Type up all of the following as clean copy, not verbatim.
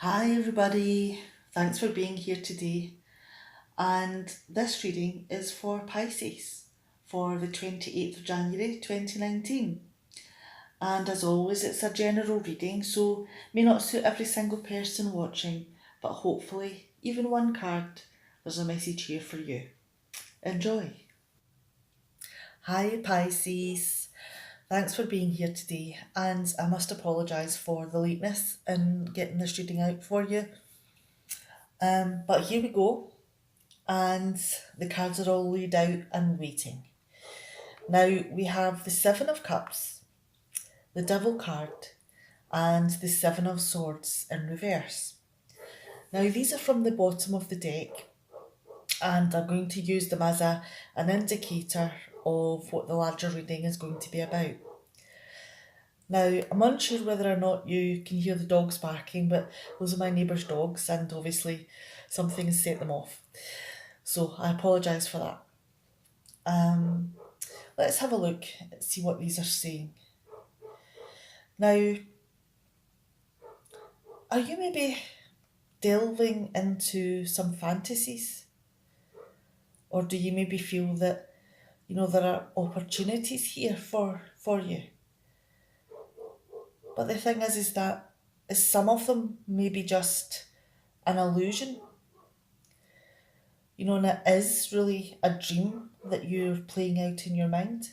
Hi everybody, thanks for being here today. And this reading is for Pisces for the 28th of January 2019. And as always, it's a general reading, so may not suit every single person watching, but hopefully, even one card, there's a message here for you. Enjoy. Hi Pisces, thanks for being here today, and I must apologise for the lateness in getting this reading out for you. But here we go. And the cards are all laid out and waiting. Now we have the Seven of Cups, the Devil card, and the Seven of Swords in reverse. Now these are from the bottom of the deck, and I'm going to use them as an indicator of what the larger reading is going to be about. Now, I'm unsure whether or not you can hear the dogs barking, but those are my neighbour's dogs, and obviously something has set them off. So I apologise for that. Let's have a look and see what these are saying. Now, are you maybe delving into some fantasies? Or do you maybe feel that, there are opportunities here for you? But the thing is that is some of them maybe just an illusion? And it is really a dream that you're playing out in your mind.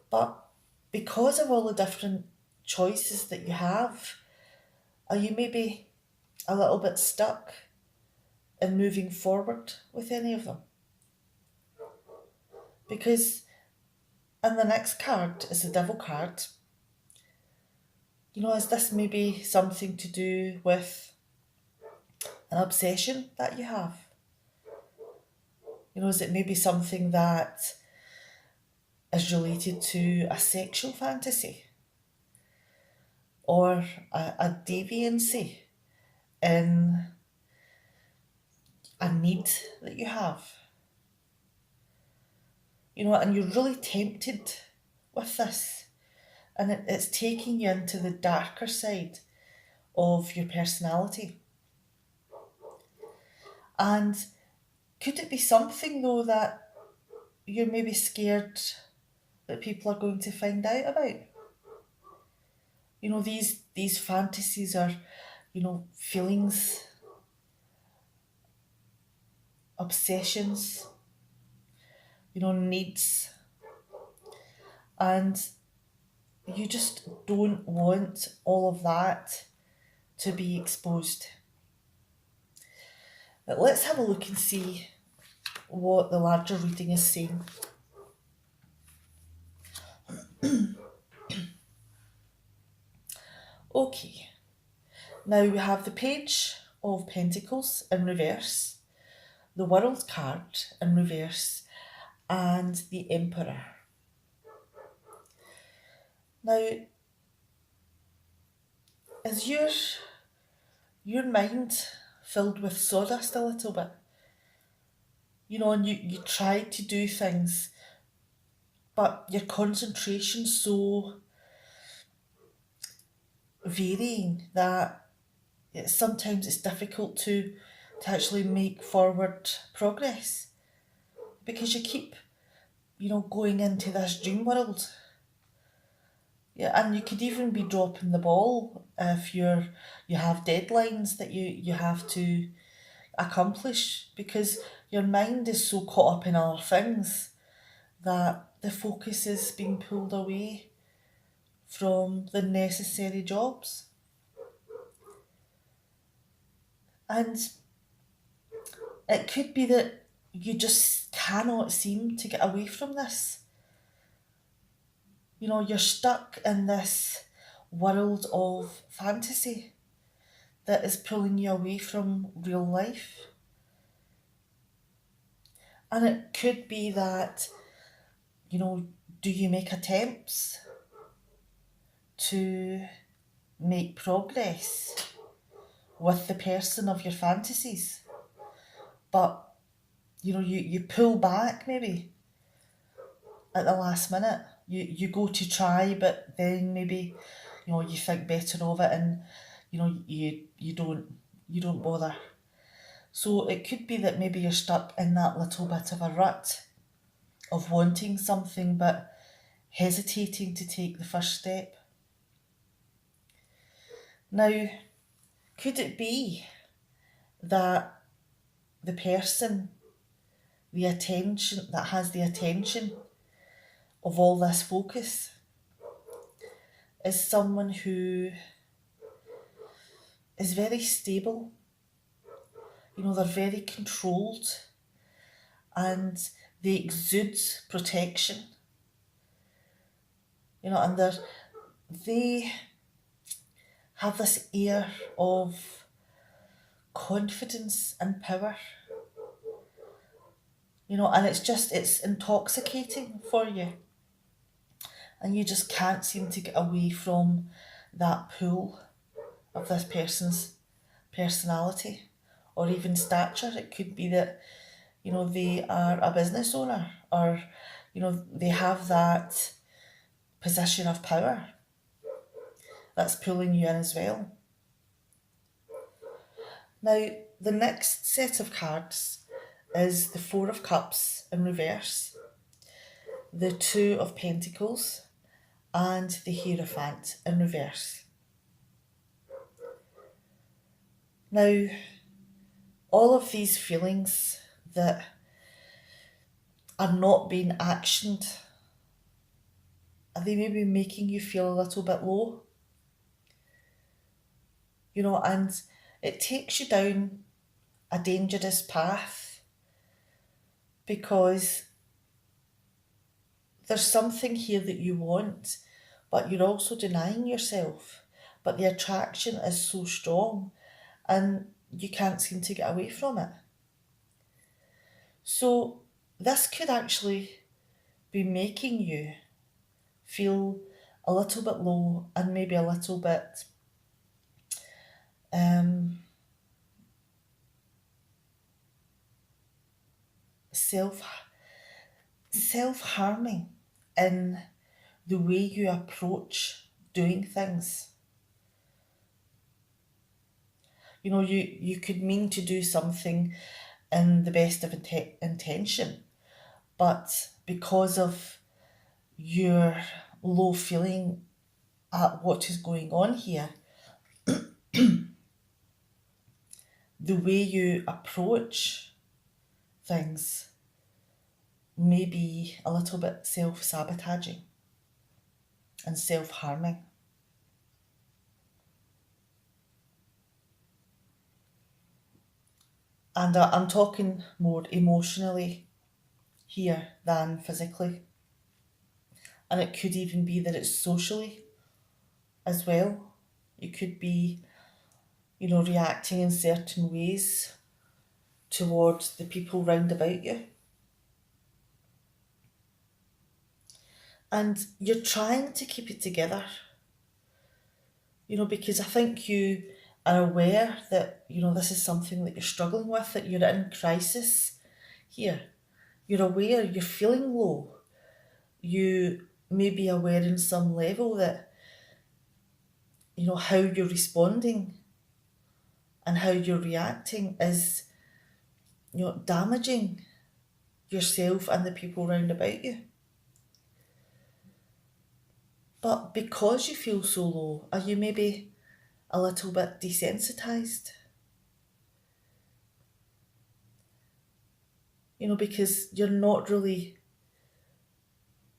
But because of all the different choices that you have, are you maybe a little bit stuck in moving forward with any of them? Because in the next card is the Devil card. Is this maybe something to do with an obsession that you have? Is it maybe something that is related to a sexual fantasy? Or a deviancy in a need that you have? And you're really tempted with this. And it's taking you into the darker side of your personality. And could it be something, though, that you're maybe scared that people are going to find out about? These fantasies are, feelings, obsessions, needs. And you just don't want all of that to be exposed. But let's have a look and see what the larger reading is saying. Okay, now we have the Page of Pentacles in reverse, the World card in reverse, and the Emperor. Now, is your mind filled with sawdust a little bit? And you try to do things, but your concentration's so varying that sometimes it's difficult to actually make forward progress because you keep, going into this dream world. Yeah, and you could even be dropping the ball if you have deadlines that you have to accomplish because your mind is so caught up in other things that the focus is being pulled away from the necessary jobs. And it could be that you just cannot seem to get away from this. You're stuck in this world of fantasy that is pulling you away from real life. And it could be that, do you make attempts to make progress with the person of your fantasies? But, you pull back maybe at the last minute. You go to try, but then maybe, you think better of it, and you don't bother. So it could be that maybe you're stuck in that little bit of a rut of wanting something but hesitating to take the first step. Now, could it be that the person, the attention that has the attention of all this focus, is someone who is very stable? They're very controlled, and they exude protection. And they have this air of confidence and power. And it's intoxicating for you. And you just can't seem to get away from that pull of this person's personality or even stature. It could be that, they are a business owner, or, they have that position of power that's pulling you in as well. Now, the next set of cards is the Four of Cups in reverse, the Two of Pentacles, and the Hierophant in reverse. Now, all of these feelings that are not being actioned, are they maybe making you feel a little bit low? And it takes you down a dangerous path, because there's something here that you want, but you're also denying yourself. But the attraction is so strong and you can't seem to get away from it. So this could actually be making you feel a little bit low and maybe a little bit self-harming in the way you approach doing things. You could mean to do something in the best of intention, but because of your low feeling at what is going on here, the way you approach things may be a little bit self-sabotaging and self-harming. And I'm talking more emotionally here than physically. And it could even be that it's socially as well. You could be, reacting in certain ways towards the people round about you. And you're trying to keep it together, because I think you are aware that, this is something that you're struggling with, that you're in crisis here. You're aware, you're feeling low. You may be aware in some level that, how you're responding and how you're reacting is, damaging yourself and the people round about you. But because you feel so low, are you maybe a little bit desensitized? Because you're not really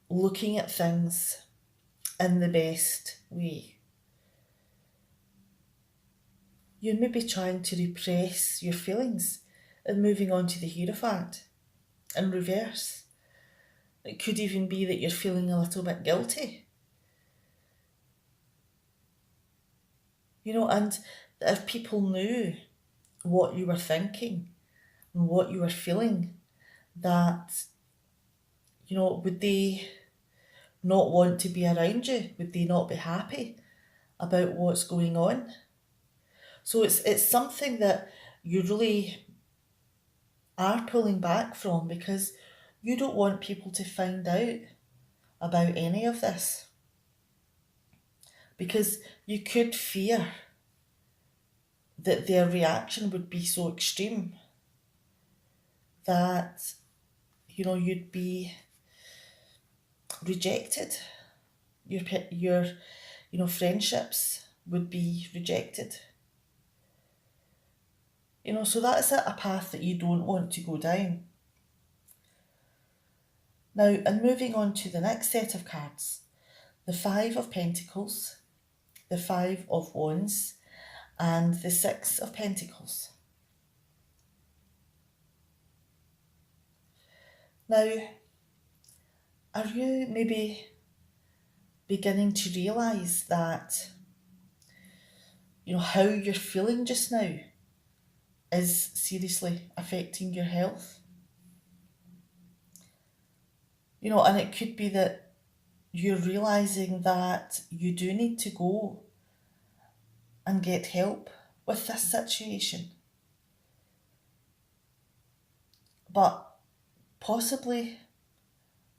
looking at things in the best way. You may be trying to repress your feelings and moving on to the Hierophant in reverse. It could even be that you're feeling a little bit guilty. And if people knew what you were thinking and what you were feeling, that, would they not want to be around you? Would they not be happy about what's going on? So it's something that you really are pulling back from, because you don't want people to find out about any of this. because you could fear that their reaction would be so extreme that, you'd be rejected. Your friendships would be rejected. So that's a path that you don't want to go down. Now, and moving on to the next set of cards, the Five of Pentacles, the Five of Wands, and the Six of Pentacles. Now, are you maybe beginning to realise that, how you're feeling just now is seriously affecting your health? And it could be that you're realising that you do need to go and get help with this situation. But possibly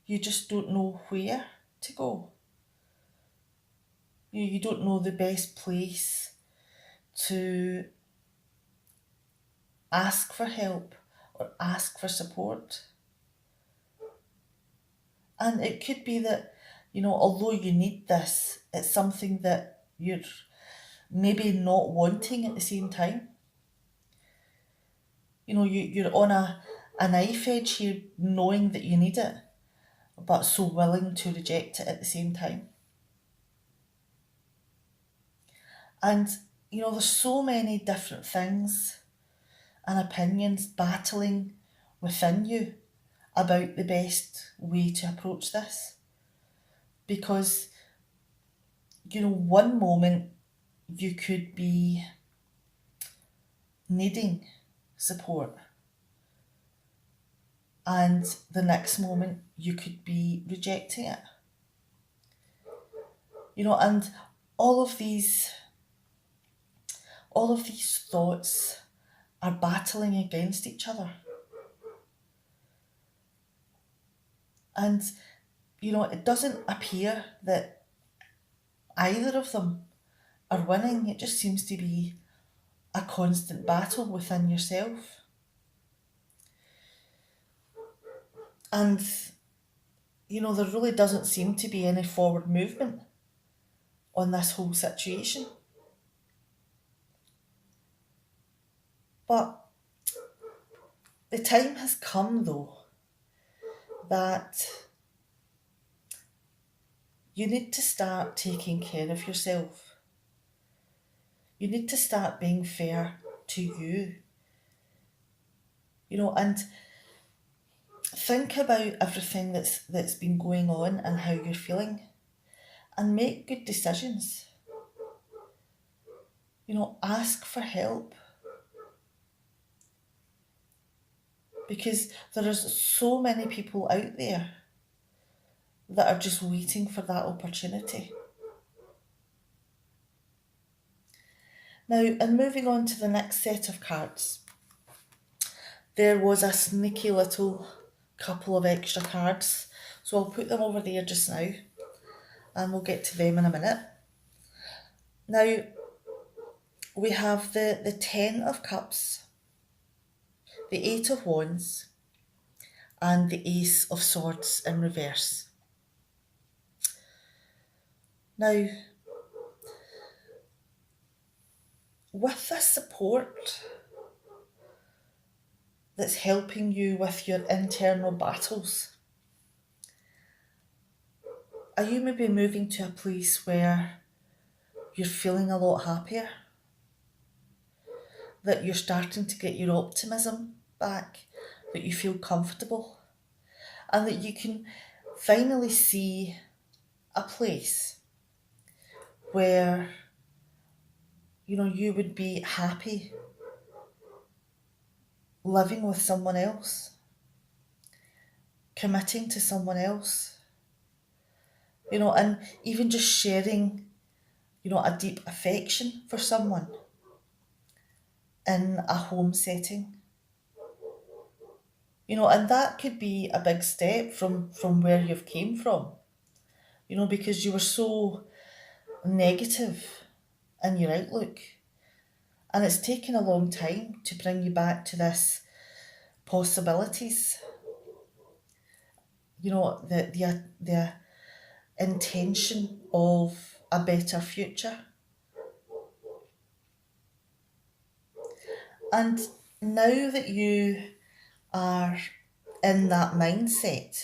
you just don't know where to go. You don't know the best place to ask for help or ask for support. And it could be that, although you need this, it's something that you're maybe not wanting at the same time. You're on a knife edge here, knowing that you need it, but so willing to reject it at the same time. And, there's so many different things and opinions battling within you about the best way to approach this. Because, one moment you could be needing support, and the next moment you could be rejecting it. And all of these thoughts are battling against each other. And, it doesn't appear that either of them are winning. It just seems to be a constant battle within yourself. And, there really doesn't seem to be any forward movement on this whole situation. But the time has come, though, that you need to start taking care of yourself. You need to start being fair to you. And think about everything that's been going on and how you're feeling, and make good decisions. Ask for help. Because there is so many people out there that are just waiting for that opportunity. Now, and moving on to the next set of cards, there was a sneaky little couple of extra cards. So I'll put them over there just now, and we'll get to them in a minute. Now, we have the Ten of Cups, the Eight of Wands, and the Ace of Swords in reverse. Now, with this support that's helping you with your internal battles, are you maybe moving to a place where you're feeling a lot happier? That you're starting to get your optimism back, that you feel comfortable, and that you can finally see a place where, you would be happy living with someone else, committing to someone else, and even just sharing, a deep affection for someone in a home setting. And that could be a big step from where you've came from, because you were so negative in your outlook. And it's taken a long time to bring you back to this possibilities. You know, the intention of a better future. And now that you are in that mindset,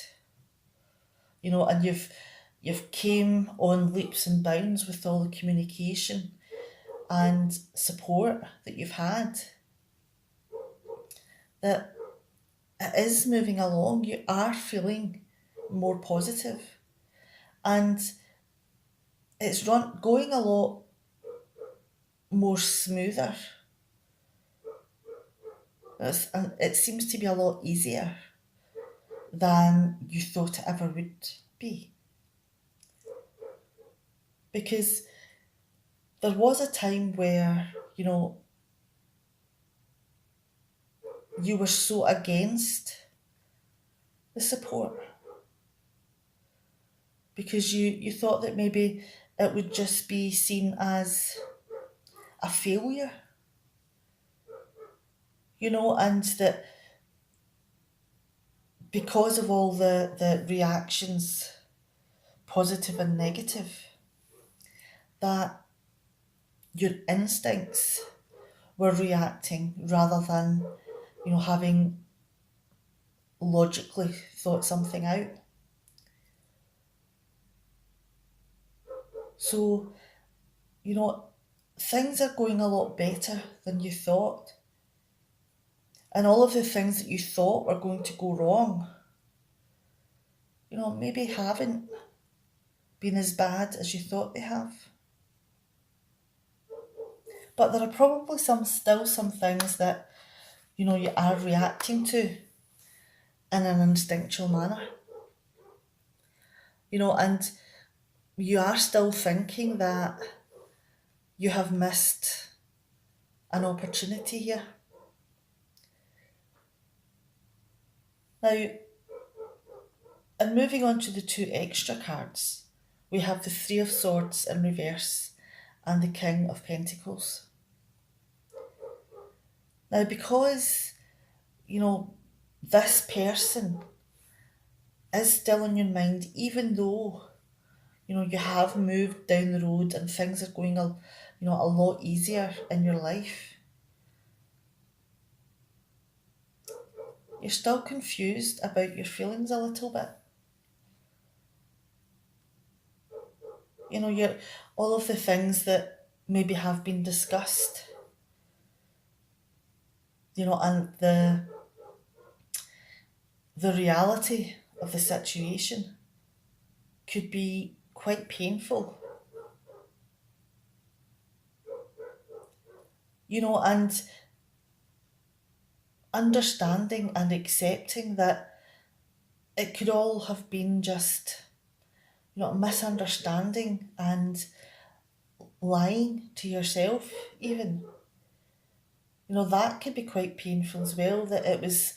you know, and you've came on leaps and bounds with all the communication and support that you've had, that it is moving along. You are feeling more positive, and it's going a lot more smoother. And it seems to be a lot easier than you thought it ever would be. Because there was a time where, you know, you were so against the support because you thought that maybe it would just be seen as a failure, you know, and that because of all the reactions, positive and negative, that your instincts were reacting rather than, you know, having logically thought something out. So, you know, things are going a lot better than you thought. And all of the things that you thought were going to go wrong, you know, maybe haven't been as bad as you thought they have. But there are probably still some things that, you know, you are reacting to in an instinctual manner. You know, and you are still thinking that you have missed an opportunity here. Now, and moving on to the two extra cards, we have the Three of Swords in reverse and the King of Pentacles. Now, because, you know, this person is still in your mind, even though, you know, you have moved down the road and things are going a lot easier in your life, you're still confused about your feelings a little bit. You know, all of the things that maybe have been discussed, you know, and the reality of the situation could be quite painful. You know, and understanding and accepting that it could all have been just, you know, a misunderstanding and lying to yourself even. You know, that could be quite painful as well, that it was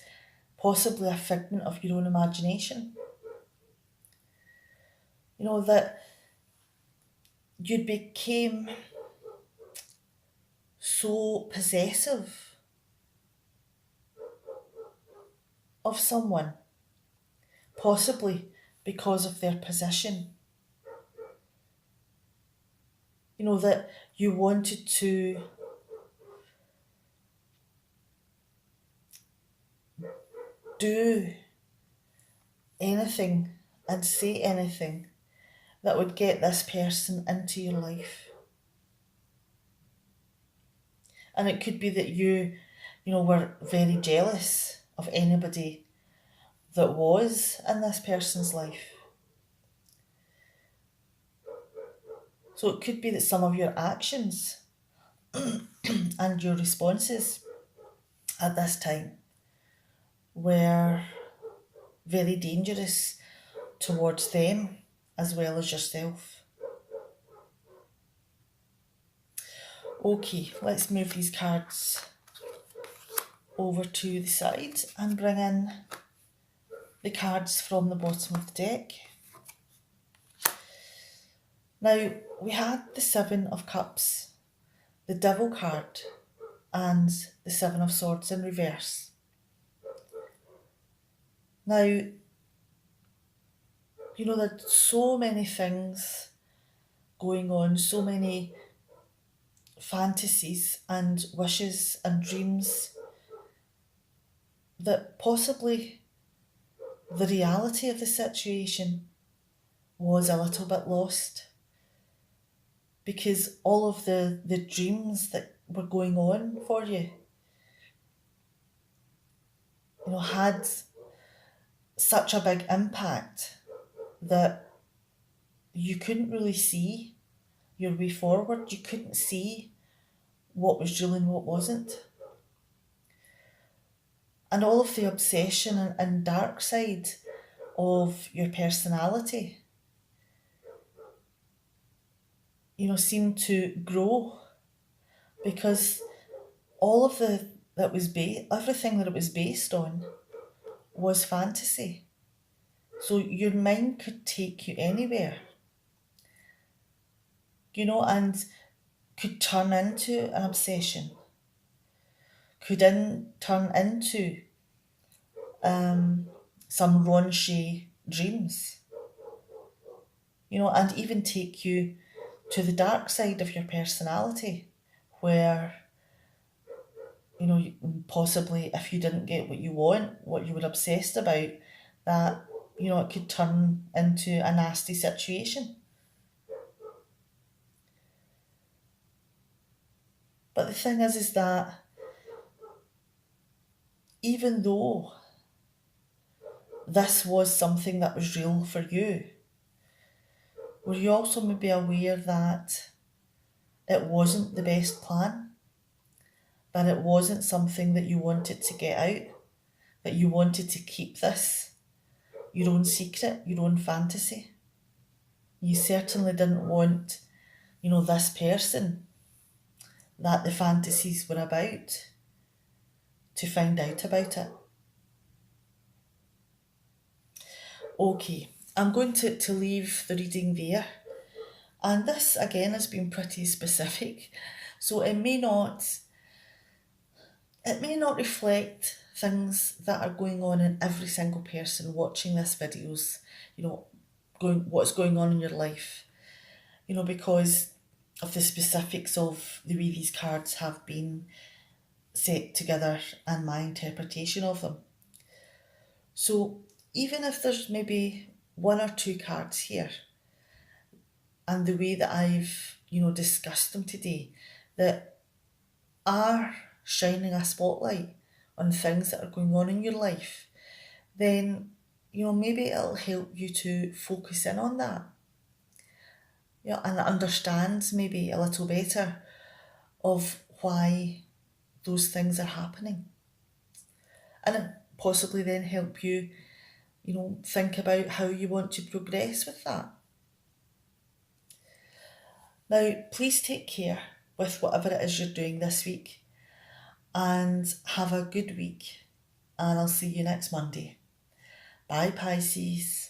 possibly a figment of your own imagination. You know, that you became so possessive of someone, possibly because of their position. You know, that you wanted to do anything and say anything that would get this person into your life. And it could be that you know, were very jealous of anybody that was in this person's life. So it could be that some of your actions and your responses at this time were very dangerous towards them as well as yourself. Okay, let's move these cards over to the side and bring in the cards from the bottom of the deck. Now, we had the Seven of Cups, the Devil card, and the Seven of Swords in reverse. Now, there's so many things going on, so many fantasies and wishes and dreams that possibly the reality of the situation was a little bit lost, because all of the dreams that were going on for you, had such a big impact that you couldn't really see your way forward. You couldn't see what was real and what wasn't. And all of the obsession and dark side of your personality, seemed to grow, because all of everything that it was based on was fantasy. So your mind could take you anywhere, and could turn into an obsession, turn into some raunchy dreams, and even take you to the dark side of your personality, where, possibly if you didn't get what you want, what you were obsessed about, that, it could turn into a nasty situation. But the thing is that even though this was something that was real for you, were you also maybe aware that it wasn't the best plan? That it wasn't something that you wanted to get out? That you wanted to keep this your own secret, your own fantasy? You certainly didn't want, this person that the fantasies were about to find out about it. Okay, I'm going to leave the reading there. And this, again, has been pretty specific. So it may not reflect things that are going on in every single person watching this videos, what's going on in your life, because of the specifics of the way these cards have been set together and my interpretation of them. So even if there's maybe one or two cards here, and the way that I've, discussed them today, that are shining a spotlight on things that are going on in your life, then, maybe it'll help you to focus in on that, and understand maybe a little better of why those things are happening. And it possibly then help you, think about how you want to progress with that. Now, please take care with whatever it is you're doing this week, and have a good week, and I'll see you next Monday. Bye, Pisces.